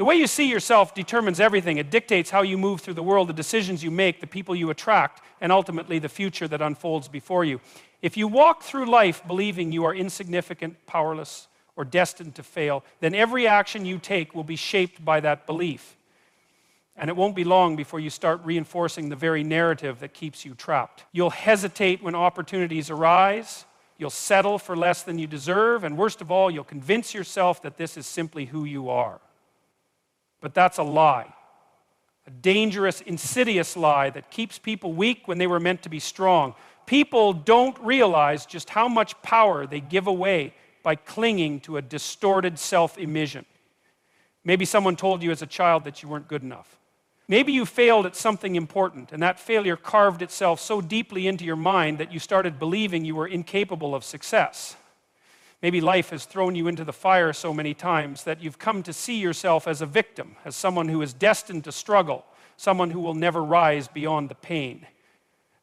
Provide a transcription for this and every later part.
The way you see yourself determines everything. It dictates how you move through the world, the decisions you make, the people you attract, and ultimately the future that unfolds before you. If you walk through life believing you are insignificant, powerless, or destined to fail, then every action you take will be shaped by that belief. And it won't be long before you start reinforcing the very narrative that keeps you trapped. You'll hesitate when opportunities arise. You'll settle for less than you deserve. And worst of all, you'll convince yourself that this is simply who you are. But that's a lie. A dangerous, insidious lie that keeps people weak when they were meant to be strong. People don't realize just how much power they give away by clinging to a distorted self-image. Maybe someone told you as a child that you weren't good enough. Maybe you failed at something important, and that failure carved itself so deeply into your mind that you started believing you were incapable of success. Maybe life has thrown you into the fire so many times that you've come to see yourself as a victim, as someone who is destined to struggle, someone who will never rise beyond the pain.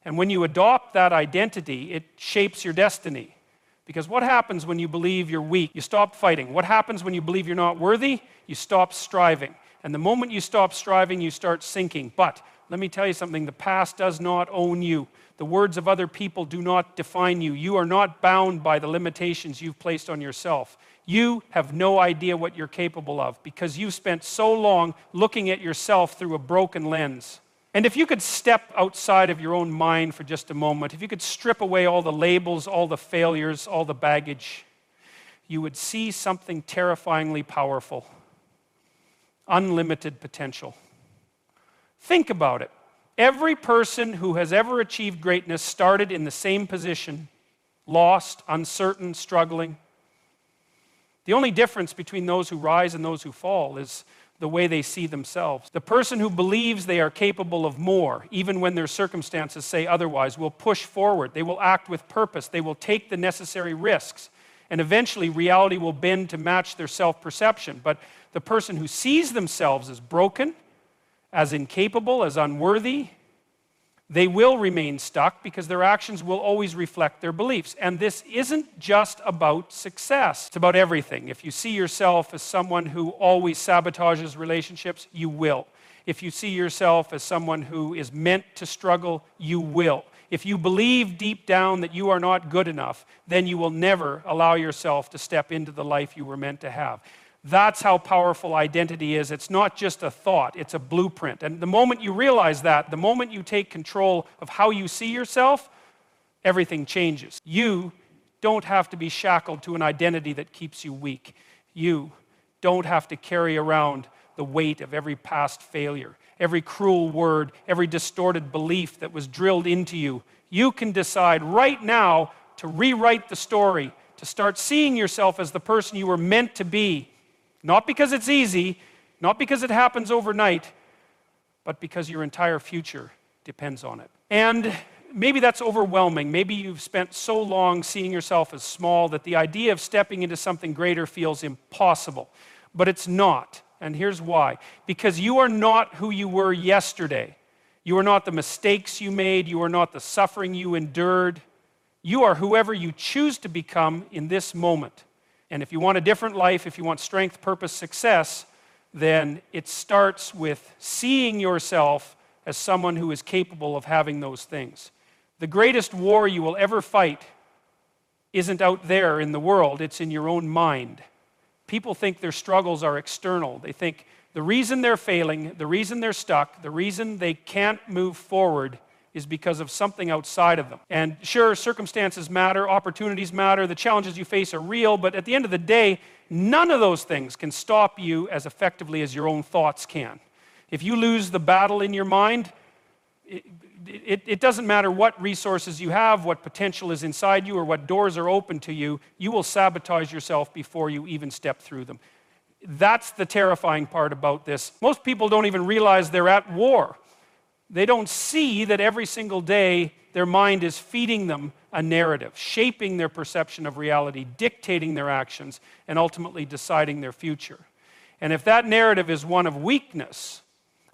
And when you adopt that identity, it shapes your destiny. Because what happens when you believe you're weak? You stop fighting. What happens when you believe you're not worthy? You stop striving. And the moment you stop striving, you start sinking. But let me tell you something, the past does not own you. The words of other people do not define you. You are not bound by the limitations you've placed on yourself. You have no idea what you're capable of because you've spent so long looking at yourself through a broken lens. And if you could step outside of your own mind for just a moment, if you could strip away all the labels, all the failures, all the baggage, you would see something terrifyingly powerful. Unlimited potential. Think about it. Every person who has ever achieved greatness started in the same position, lost, uncertain, struggling. The only difference between those who rise and those who fall is the way they see themselves. The person who believes they are capable of more, even when their circumstances say otherwise, will push forward. They will act with purpose. They will take the necessary risks. And eventually, reality will bend to match their self-perception. But the person who sees themselves as broken, as incapable, as unworthy, they will remain stuck because their actions will always reflect their beliefs. And this isn't just about success. It's about everything. If you see yourself as someone who always sabotages relationships, you will. If you see yourself as someone who is meant to struggle, you will. If you believe deep down that you are not good enough, then you will never allow yourself to step into the life you were meant to have. That's how powerful identity is. It's not just a thought, it's a blueprint. And the moment you realize that, the moment you take control of how you see yourself, everything changes. You don't have to be shackled to an identity that keeps you weak. You don't have to carry around the weight of every past failure, every cruel word, every distorted belief that was drilled into you. You can decide right now to rewrite the story, to start seeing yourself as the person you were meant to be. Not because it's easy, not because it happens overnight, but because your entire future depends on it. And maybe that's overwhelming. Maybe you've spent so long seeing yourself as small that the idea of stepping into something greater feels impossible. But it's not. And here's why. Because you are not who you were yesterday. You are not the mistakes you made. You are not the suffering you endured. You are whoever you choose to become in this moment. And if you want a different life, if you want strength, purpose, success, then it starts with seeing yourself as someone who is capable of having those things. The greatest war you will ever fight isn't out there in the world, it's in your own mind. People think their struggles are external. They think the reason they're failing, the reason they're stuck, the reason they can't move forward is because of something outside of them. And sure, circumstances matter, opportunities matter, the challenges you face are real, but at the end of the day, none of those things can stop you as effectively as your own thoughts can. If you lose the battle in your mind, it doesn't matter what resources you have, what potential is inside you, or what doors are open to you, you will sabotage yourself before you even step through them. That's the terrifying part about this. Most people don't even realize they're at war. They don't see that every single day their mind is feeding them a narrative, shaping their perception of reality, dictating their actions, and ultimately deciding their future. And if that narrative is one of weakness,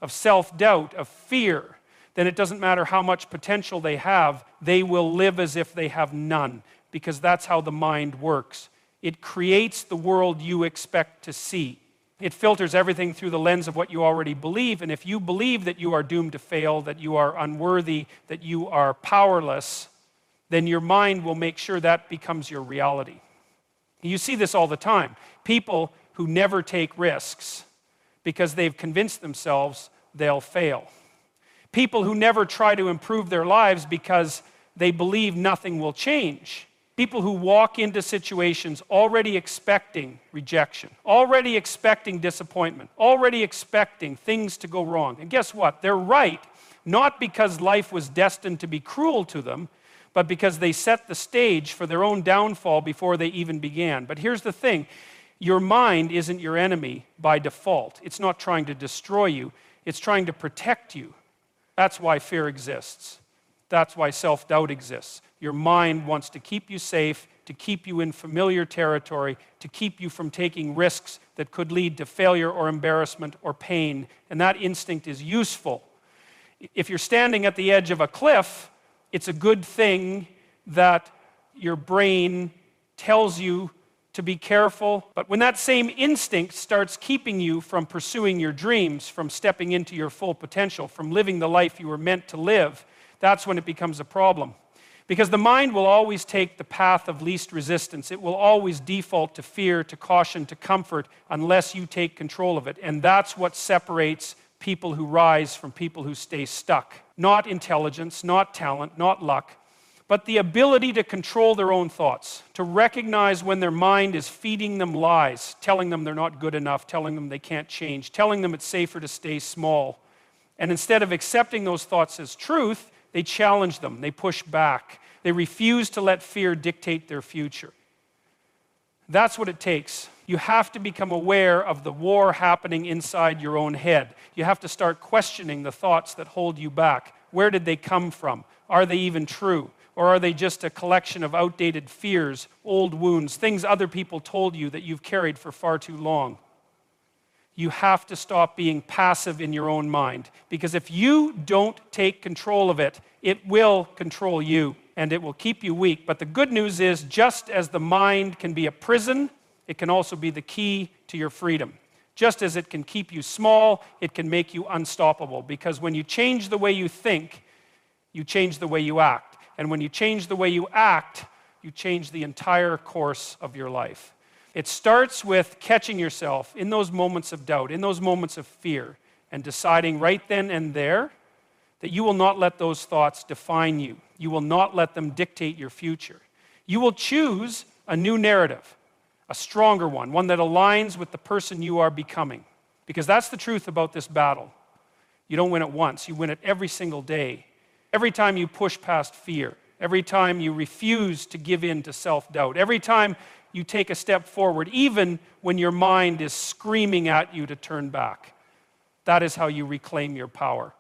of self-doubt, of fear, then it doesn't matter how much potential they have, they will live as if they have none, because that's how the mind works. It creates the world you expect to see. It filters everything through the lens of what you already believe. And if you believe that you are doomed to fail, that you are unworthy, that you are powerless, then your mind will make sure that becomes your reality. You see this all the time. People who never take risks because they've convinced themselves they'll fail. People who never try to improve their lives because they believe nothing will change. People who walk into situations already expecting rejection, already expecting disappointment, already expecting things to go wrong. And guess what? They're right, not because life was destined to be cruel to them, but because they set the stage for their own downfall before they even began. But here's the thing. Your mind isn't your enemy by default. It's not trying to destroy you. It's trying to protect you. That's why fear exists. That's why self-doubt exists. Your mind wants to keep you safe, to keep you in familiar territory, to keep you from taking risks that could lead to failure or embarrassment or pain. And that instinct is useful. If you're standing at the edge of a cliff, it's a good thing that your brain tells you to be careful. But when that same instinct starts keeping you from pursuing your dreams, from stepping into your full potential, from living the life you were meant to live, that's when it becomes a problem. Because the mind will always take the path of least resistance. It will always default to fear, to caution, to comfort, unless you take control of it. And that's what separates people who rise from people who stay stuck. Not intelligence, not talent, not luck, but the ability to control their own thoughts, to recognize when their mind is feeding them lies, telling them they're not good enough, telling them they can't change, telling them it's safer to stay small. And instead of accepting those thoughts as truth, they challenge them, they push back, they refuse to let fear dictate their future. That's what it takes. You have to become aware of the war happening inside your own head. You have to start questioning the thoughts that hold you back. Where did they come from? Are they even true? Or are they just a collection of outdated fears, old wounds, things other people told you that you've carried for far too long? You have to stop being passive in your own mind, because if you don't take control of it, it will control you and it will keep you weak. But the good news is, just as the mind can be a prison, it can also be the key to your freedom. Just as it can keep you small, it can make you unstoppable, because when you change the way you think, you change the way you act. And when you change the way you act, you change the entire course of your life. It starts with catching yourself in those moments of doubt, in those moments of fear, and deciding right then and there that you will not let those thoughts define you. You will not let them dictate your future. You will choose a new narrative, a stronger one, one that aligns with the person you are becoming. Because that's the truth about this battle. You don't win it once, you win it every single day. Every time you push past fear, every time you refuse to give in to self-doubt, every time you take a step forward, even when your mind is screaming at you to turn back. That is how you reclaim your power.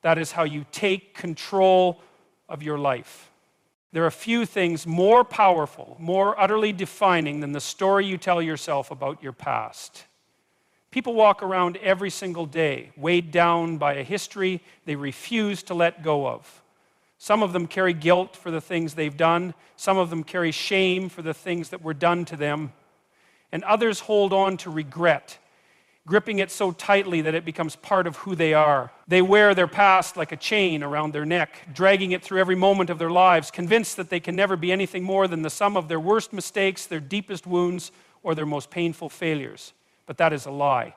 That is how you take control of your life. There are few things more powerful, more utterly defining than the story you tell yourself about your past. People walk around every single day, weighed down by a history they refuse to let go of. Some of them carry guilt for the things they've done. Some of them carry shame for the things that were done to them. And others hold on to regret, gripping it so tightly that it becomes part of who they are. They wear their past like a chain around their neck, dragging it through every moment of their lives, convinced that they can never be anything more than the sum of their worst mistakes, their deepest wounds, or their most painful failures. But that is a lie,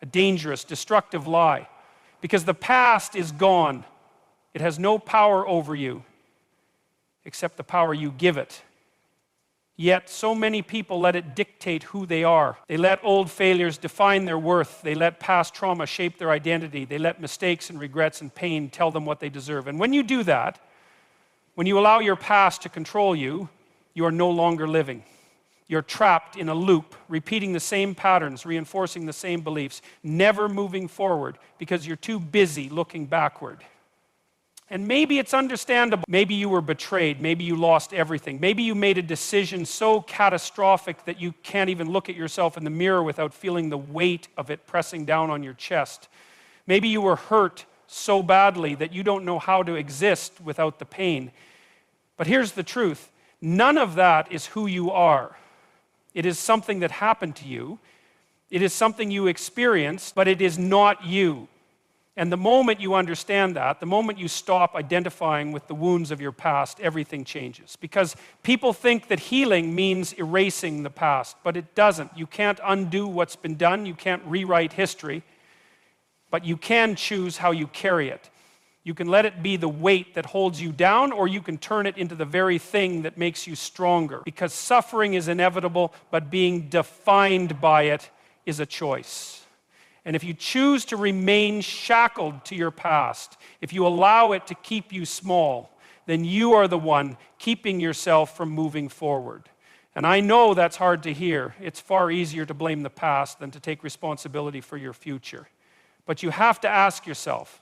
a dangerous, destructive lie, because the past is gone. It has no power over you except the power you give it. Yet so many people let it dictate who they are. They let old failures define their worth. They let past trauma shape their identity. They let mistakes and regrets and pain tell them what they deserve. And when you do that, when you allow your past to control you, you are no longer living. You're trapped in a loop, repeating the same patterns, reinforcing the same beliefs, never moving forward because you're too busy looking backward. And maybe it's understandable. Maybe you were betrayed. Maybe you lost everything. Maybe you made a decision so catastrophic that you can't even look at yourself in the mirror without feeling the weight of it pressing down on your chest. Maybe you were hurt so badly that you don't know how to exist without the pain. But here's the truth. None of that is who you are. It is something that happened to you, It is something you experience, but it is not you. And the moment you understand that, the moment you stop identifying with the wounds of your past, everything changes. Because people think that healing means erasing the past, but it doesn't. You can't undo what's been done. You can't rewrite history, but you can choose how you carry it. You can let it be the weight that holds you down, or you can turn it into the very thing that makes you stronger. Because suffering is inevitable, but being defined by it is a choice. And if you choose to remain shackled to your past, if you allow it to keep you small, then you are the one keeping yourself from moving forward. And I know that's hard to hear. It's far easier to blame the past than to take responsibility for your future. But you have to ask yourself,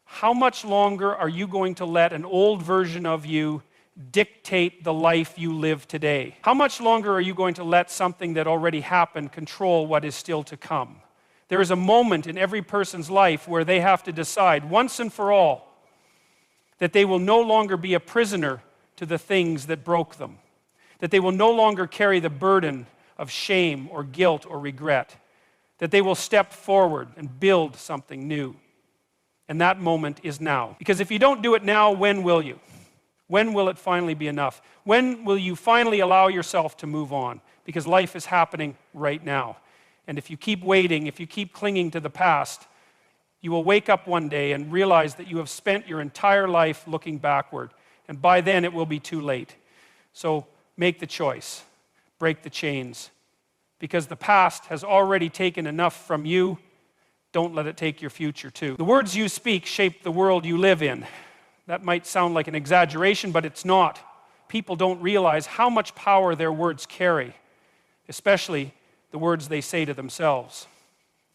how much longer are you going to let an old version of you dictate the life you live today? How much longer are you going to let something that already happened control what is still to come? There is a moment in every person's life where they have to decide once and for all that they will no longer be a prisoner to the things that broke them, that they will no longer carry the burden of shame or guilt or regret, that they will step forward and build something new. And that moment is now. Because if you don't do it now, when will you? When will it finally be enough? When will you finally allow yourself to move on? Because life is happening right now. And if you keep waiting, if you keep clinging to the past, you will wake up one day and realize that you have spent your entire life looking backward. And by then it will be too late. So make the choice. Break the chains. Because the past has already taken enough from you. Don't let it take your future too. The words you speak shape the world you live in. That might sound like an exaggeration, but it's not. People don't realize how much power their words carry, especially the words they say to themselves.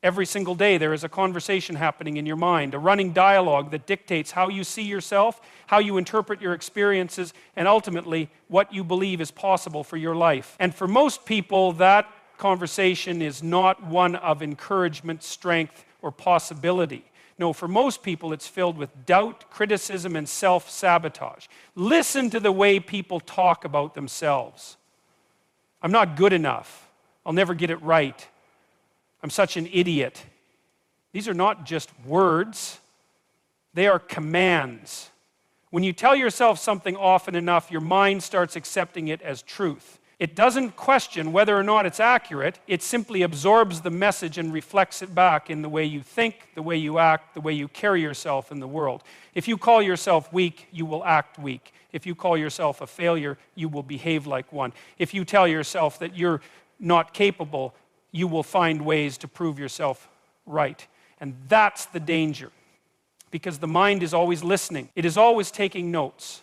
Every single day there is a conversation happening in your mind, a running dialogue that dictates how you see yourself, how you interpret your experiences, and ultimately what you believe is possible for your life. And for most people, that conversation is not one of encouragement, strength, or possibility. No, for most people it's filled with doubt, criticism, and self-sabotage. Listen to the way people talk about themselves. I'm not good enough. I'll never get it right. I'm such an idiot. These are not just words. They are commands. When you tell yourself something often enough, your mind starts accepting it as truth. It doesn't question whether or not it's accurate. It simply absorbs the message and reflects it back in the way you think, the way you act, the way you carry yourself in the world. If you call yourself weak, you will act weak. If you call yourself a failure, you will behave like one. If you tell yourself that you're not capable, you will find ways to prove yourself right. And that's the danger. Because the mind is always listening. It is always taking notes.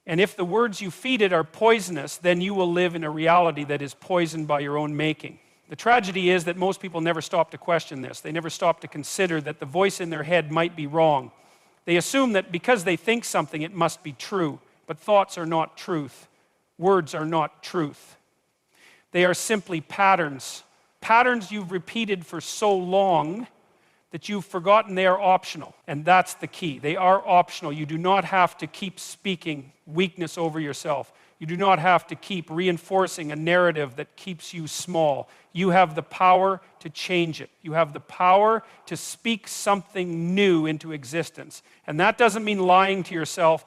And if the words you feed it are poisonous, then you will live in a reality that is poisoned by your own making. The tragedy is that most people never stop to question this. They never stop to consider that the voice in their head might be wrong. They assume that because they think something, it must be true. But thoughts are not truth. Words are not truth. They are simply patterns. Patterns you've repeated for so long that you've forgotten they are optional. And that's the key. They are optional. You do not have to keep speaking weakness over yourself. You do not have to keep reinforcing a narrative that keeps you small. You have the power to change it. You have the power to speak something new into existence. And that doesn't mean lying to yourself.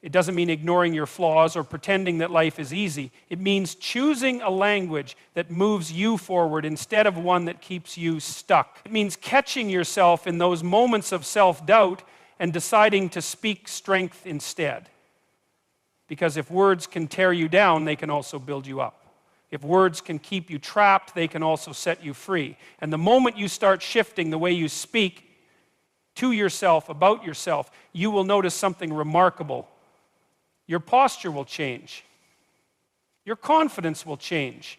It doesn't mean ignoring your flaws or pretending that life is easy. It means choosing a language that moves you forward instead of one that keeps you stuck. It means catching yourself in those moments of self-doubt and deciding to speak strength instead. Because if words can tear you down, they can also build you up. If words can keep you trapped, they can also set you free. And the moment you start shifting the way you speak to yourself, about yourself, you will notice something remarkable. Your posture will change. Your confidence will change.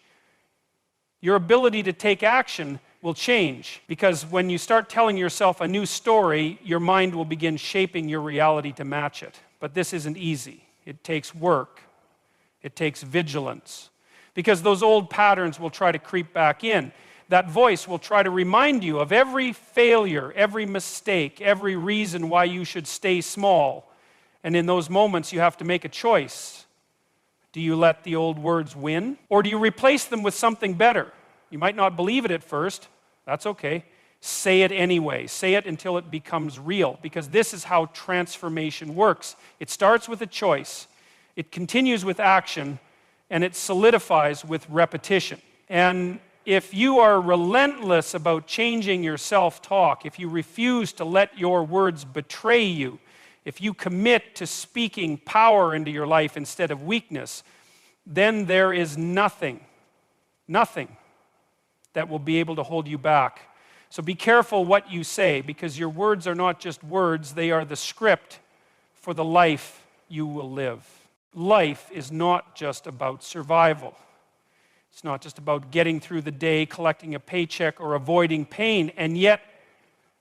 Your ability to take action will change. Because when you start telling yourself a new story, your mind will begin shaping your reality to match it. But this isn't easy. It takes work. It takes vigilance. Because those old patterns will try to creep back in. That voice will try to remind you of every failure, every mistake, every reason why you should stay small. And in those moments, you have to make a choice. Do you let the old words win? Or do you replace them with something better? You might not believe it at first, That's okay. Say it anyway. Say it until it becomes real, because this is how transformation works. It starts with a choice, it continues with action, and it solidifies with repetition. And if you are relentless about changing your self-talk, if you refuse to let your words betray you, if you commit to speaking power into your life instead of weakness, then there is nothing that will be able to hold you back. So be careful what you say, because your words are not just words, they are the script for the life you will live. Life is not just about survival. It's not just about getting through the day, collecting a paycheck, or avoiding pain, and yet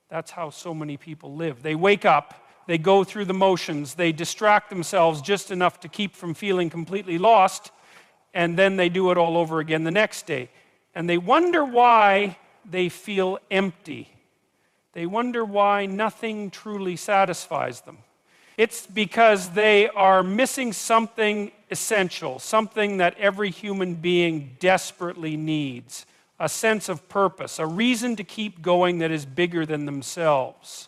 that's how so many people live. They wake up, they go through the motions, they distract themselves just enough to keep from feeling completely lost, and then they do it all over again the next day. And they wonder why they feel empty. They wonder why nothing truly satisfies them. It's because they are missing something essential, something that every human being desperately needs, a sense of purpose, a reason to keep going that is bigger than themselves.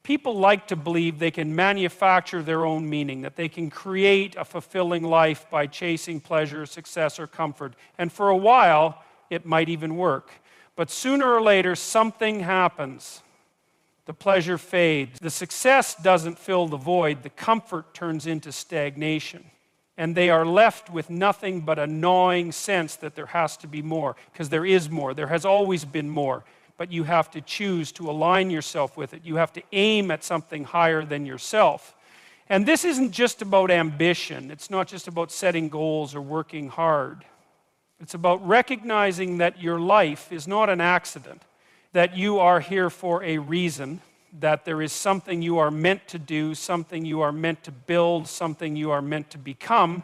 People like to believe they can manufacture their own meaning, that they can create a fulfilling life by chasing pleasure, success, or comfort. And for a while, it might even work. But sooner or later, something happens. The pleasure fades. The success doesn't fill the void. The comfort turns into stagnation. And they are left with nothing but a gnawing sense that there has to be more, because there is more. There has always been more. But you have to choose to align yourself with it. You have to aim at something higher than yourself. And this isn't just about ambition. It's not just about setting goals or working hard. It's about recognizing that your life is not an accident, that you are here for a reason, that there is something you are meant to do, something you are meant to build, something you are meant to become.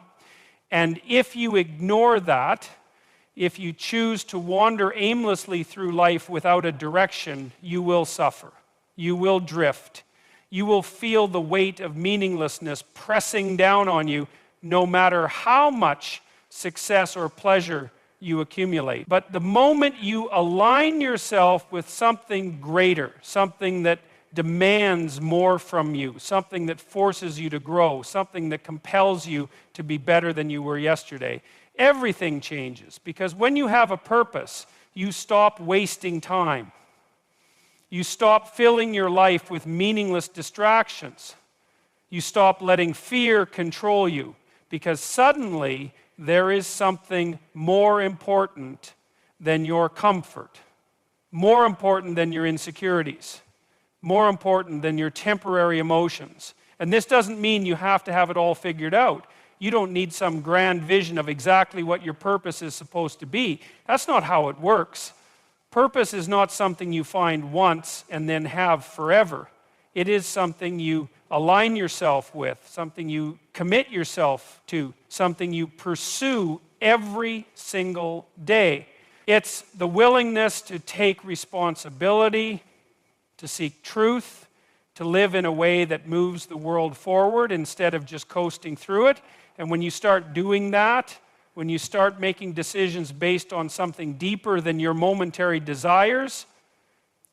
And if you ignore that, if you choose to wander aimlessly through life without a direction, you will suffer. You will drift. You will feel the weight of meaninglessness pressing down on you, no matter how much success or pleasure you accumulate. But the moment you align yourself with something greater, something that demands more from you, something that forces you to grow, something that compels you to be better than you were yesterday, everything changes. Because when you have a purpose, you stop wasting time. You stop filling your life with meaningless distractions. You stop letting fear control you, because suddenly there is something more important than your comfort, more important than your insecurities, more important than your temporary emotions. And this doesn't mean you have to have it all figured out. You don't need some grand vision of exactly what your purpose is supposed to be. That's not how it works. Purpose is not something you find once and then have forever. It is something you align yourself with, something you commit yourself to, something you pursue every single day. It's the willingness to take responsibility, to seek truth, to live in a way that moves the world forward instead of just coasting through it. And when you start doing that, when you start making decisions based on something deeper than your momentary desires,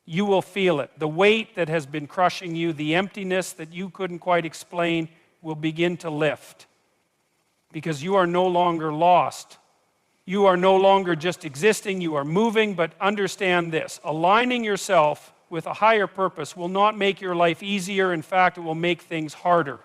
you will feel it. The weight that has been crushing you, the emptiness that you couldn't quite explain, will begin to lift. Because you are no longer lost. You are no longer just existing, you are moving, but understand this. Aligning yourself with a higher purpose will not make your life easier. In fact, it will make things harder.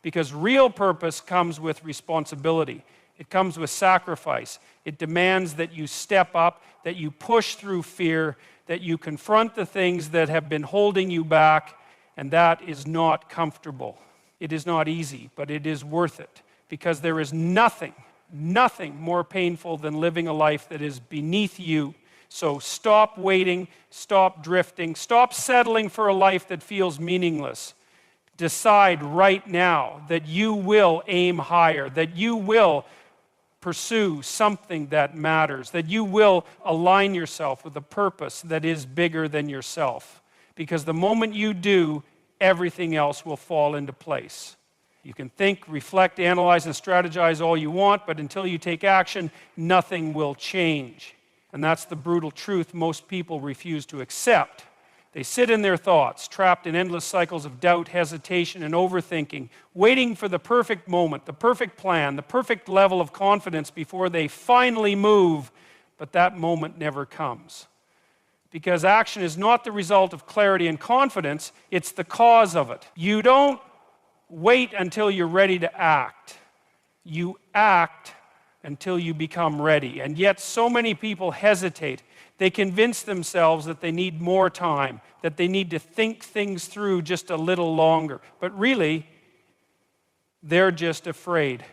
Because real purpose comes with responsibility. It comes with sacrifice. It demands that you step up, that you push through fear, that you confront the things that have been holding you back, and that is not comfortable. It is not easy, but it is worth it, because there is nothing more painful than living a life that is beneath you. So stop waiting, stop drifting, stop settling for a life that feels meaningless. Decide right now that you will aim higher, that you will pursue something that matters, that you will align yourself with a purpose that is bigger than yourself. Because the moment you do, everything else will fall into place. You can think, reflect, analyze, and strategize all you want, but until you take action, nothing will change. And that's the brutal truth most people refuse to accept. They sit in their thoughts, trapped in endless cycles of doubt, hesitation, and overthinking, waiting for the perfect moment, the perfect plan, the perfect level of confidence before they finally move, but that moment never comes. Because action is not the result of clarity and confidence, it's the cause of it. You don't wait until you're ready to act. You act until you become ready. And yet so many people hesitate. They convince themselves that they need more time, that they need to think things through just a little longer. But really, they're just afraid.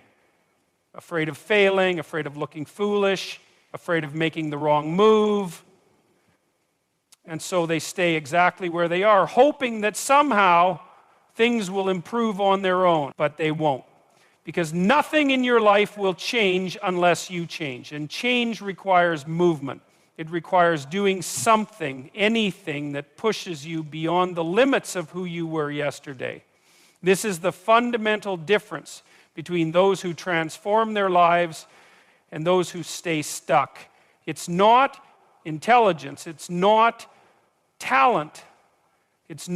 Afraid of failing, afraid of looking foolish, afraid of making the wrong move. And so they stay exactly where they are, hoping that somehow things will improve on their own. But they won't. Because nothing in your life will change unless you change. And change requires movement. It requires doing something, anything that pushes you beyond the limits of who you were yesterday. This is the fundamental difference between those who transform their lives and those who stay stuck. It's not intelligence, it's not talent, it's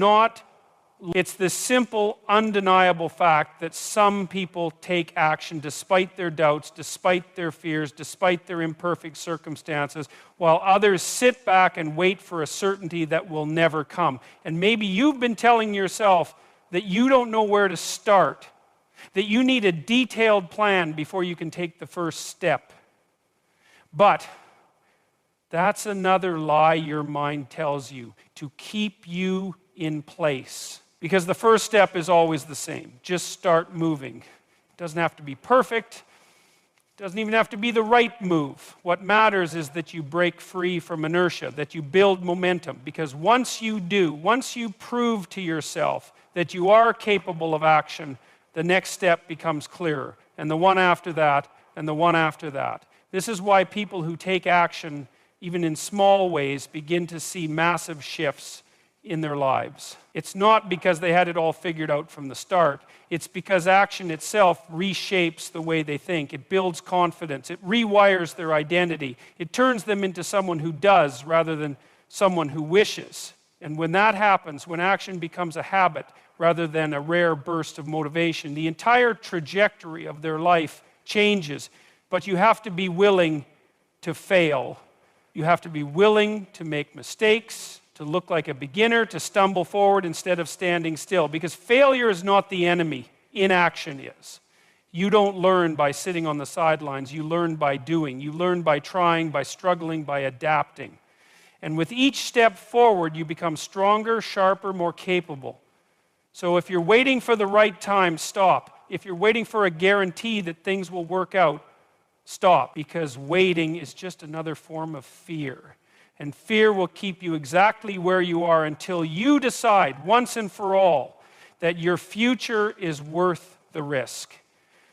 the simple, undeniable fact that some people take action despite their doubts, despite their fears, despite their imperfect circumstances, while others sit back and wait for a certainty that will never come. And maybe you've been telling yourself that you don't know where to start, that you need a detailed plan before you can take the first step. But that's another lie your mind tells you, to keep you in place. Because the first step is always the same. Just start moving. It doesn't have to be perfect. It doesn't even have to be the right move. What matters is that you break free from inertia, that you build momentum. Because once you do, once you prove to yourself that you are capable of action, the next step becomes clearer. And the one after that, and the one after that. This is why people who take action, even in small ways, begin to see massive shifts in their lives. It's not because they had it all figured out from the start. It's because action itself reshapes the way they think. It builds confidence. It rewires their identity. It turns them into someone who does rather than someone who wishes. And when that happens, when action becomes a habit rather than a rare burst of motivation, the entire trajectory of their life changes. But you have to be willing to fail. You have to be willing to make mistakes, to look like a beginner, to stumble forward instead of standing still. Because failure is not the enemy, inaction is. You don't learn by sitting on the sidelines, you learn by doing. You learn by trying, by struggling, by adapting. And with each step forward, you become stronger, sharper, more capable. So if you're waiting for the right time, stop. If you're waiting for a guarantee that things will work out, stop. Because waiting is just another form of fear. And fear will keep you exactly where you are until you decide once and for all that your future is worth the risk.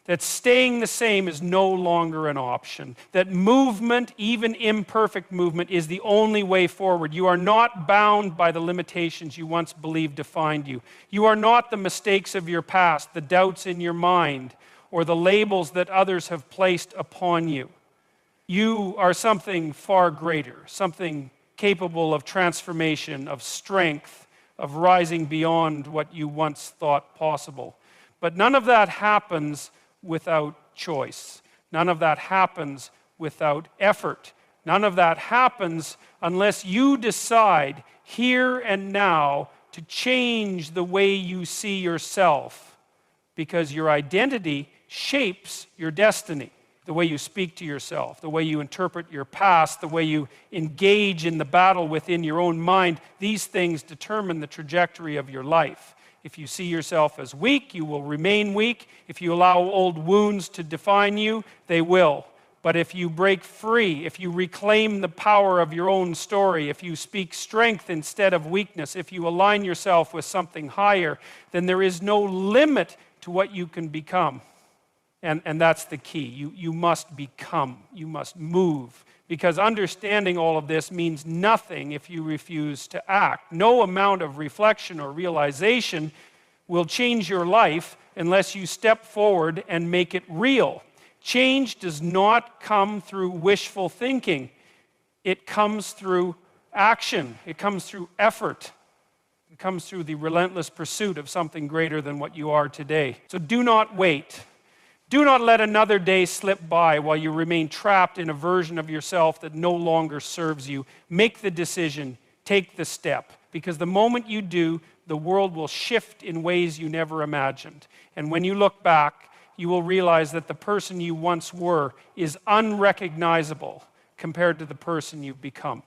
That staying the same is no longer an option. That movement, even imperfect movement, is the only way forward. You are not bound by the limitations you once believed defined you. You are not the mistakes of your past, the doubts in your mind, or the labels that others have placed upon you. You are something far greater, something capable of transformation, of strength, of rising beyond what you once thought possible. But none of that happens without choice. None of that happens without effort. None of that happens unless you decide here and now to change the way you see yourself, because your identity shapes your destiny. The way you speak to yourself, the way you interpret your past, the way you engage in the battle within your own mind, these things determine the trajectory of your life. If you see yourself as weak, you will remain weak. If you allow old wounds to define you, they will. But if you break free, if you reclaim the power of your own story, if you speak strength instead of weakness, if you align yourself with something higher, then there is no limit to what you can become. And that's the key. You must become. You must move. Because understanding all of this means nothing if you refuse to act. No amount of reflection or realization will change your life unless you step forward and make it real. Change does not come through wishful thinking. It comes through action. It comes through effort. It comes through the relentless pursuit of something greater than what you are today. So do not wait. Do not let another day slip by while you remain trapped in a version of yourself that no longer serves you. Make the decision. Take the step. Because the moment you do, the world will shift in ways you never imagined. And when you look back, you will realize that the person you once were is unrecognizable compared to the person you've become.